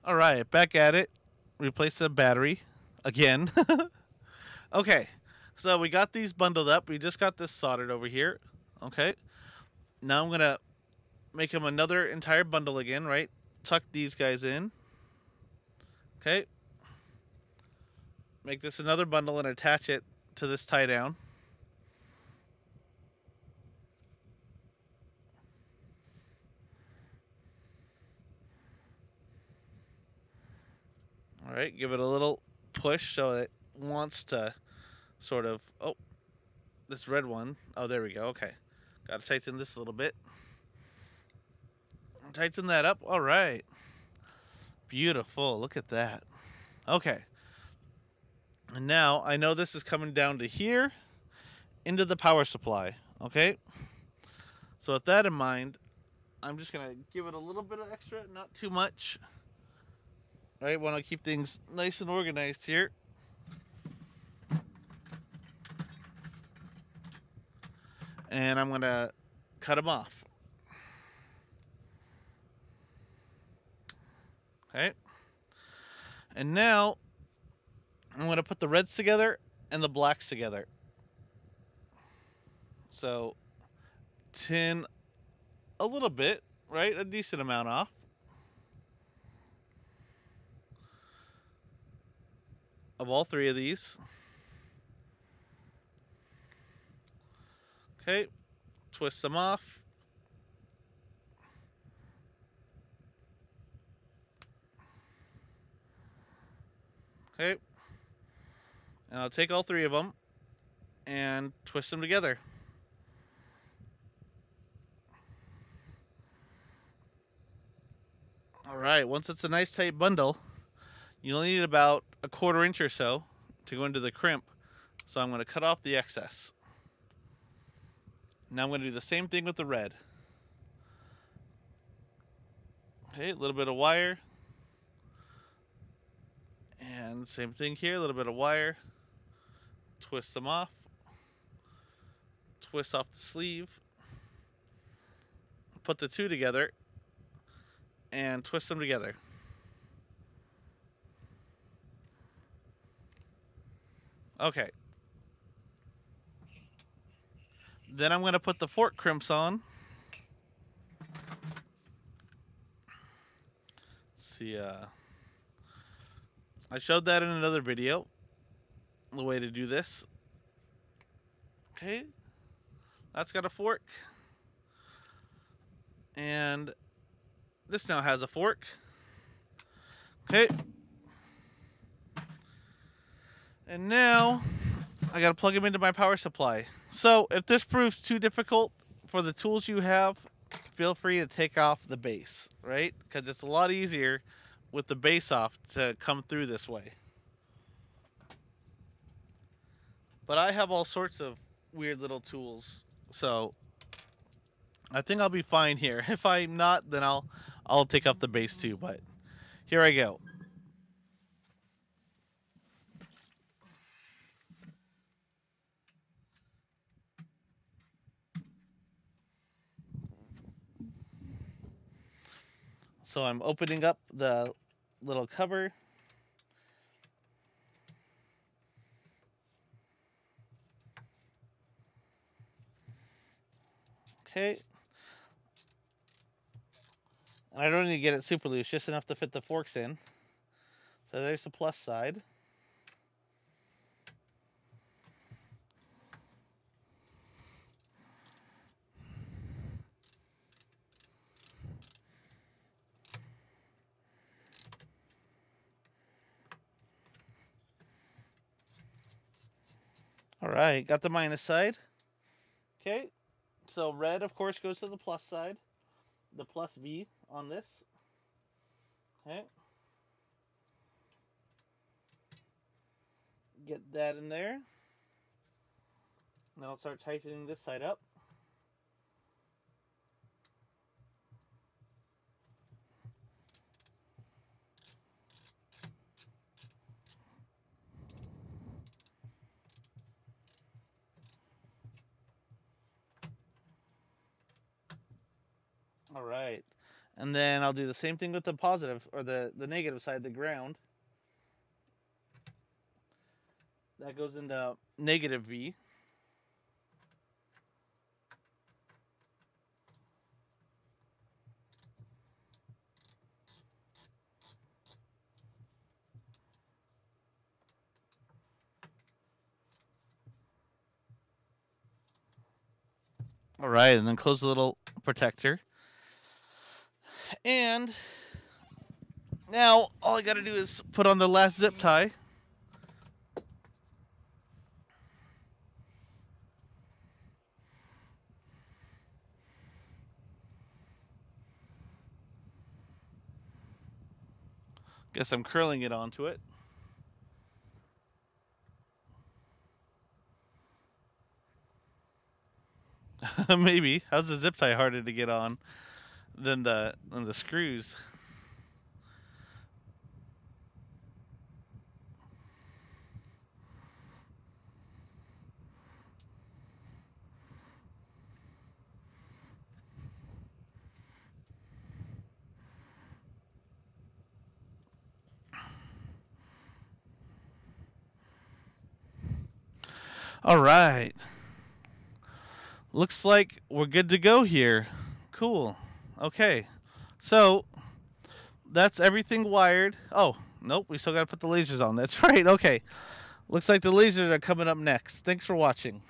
All right, back at it. Replace the battery again. Okay, so we got these bundled up. We just got this soldered over here. Okay, now I'm gonna make them another entire bundle again, right? Tuck these guys in. Okay, make this another bundle and attach it to this tie down. All right, give it a little push so it wants to sort of. Oh, this red one. Oh, there we go. Okay, got to tighten this a little bit. Tighten that up. All right, beautiful. Look at that. Okay, and now I know this is coming down to here into the power supply. Okay, so with that in mind, I'm just gonna give it a little bit of extra, not too much. All right, want to keep things nice and organized here. And I'm gonna cut them off. Okay, and now I'm gonna put the reds together and the blacks together. So tin a little bit, right? A decent amount off. Of all three of these. Okay, twist them off. Okay, and I'll take all three of them and twist them together. All right, once it's a nice tight bundle, you'll need about a 1/4 inch or so to go into the crimp. So I'm going to cut off the excess. Now I'm going to do the same thing with the red. Okay, a little bit of wire. And same thing here, a little bit of wire. Twist them off. Twist off the sleeve. Put the two together and twist them together. Okay. Then I'm going to put the fork crimps on. Let's see, I showed that in another video, the way to do this. Okay, that's got a fork. And this now has a fork. Okay. And now I gotta plug them into my power supply. So if this proves too difficult for the tools you have, feel free to take off the base, right? Because it's a lot easier with the base off to come through this way. But I have all sorts of weird little tools, so I think I'll be fine here. If I'm not, then I'll take off the base too. But here I go. So I'm opening up the little cover. Okay. And I don't need to get it super loose, just enough to fit the forks in. So there's the plus side. All right, got the minus side. Okay, so red, of course, goes to the plus side. The plus V on this. Okay. Get that in there. Now I'll start tightening this side up. All right. And then I'll do the same thing with the positive, or the negative side, the ground. That goes into negative V. All right, and then close the little protector. And now all I got to do is put on the last zip tie. Guess I'm curling it onto it. Maybe. How's the zip tie harder to get on than the screws? All right. Looks like we're good to go here. Cool. Okay. So that's everything wired. Oh, nope. We still got to put the lasers on. That's right. Okay. Looks like the lasers are coming up next. Thanks for watching.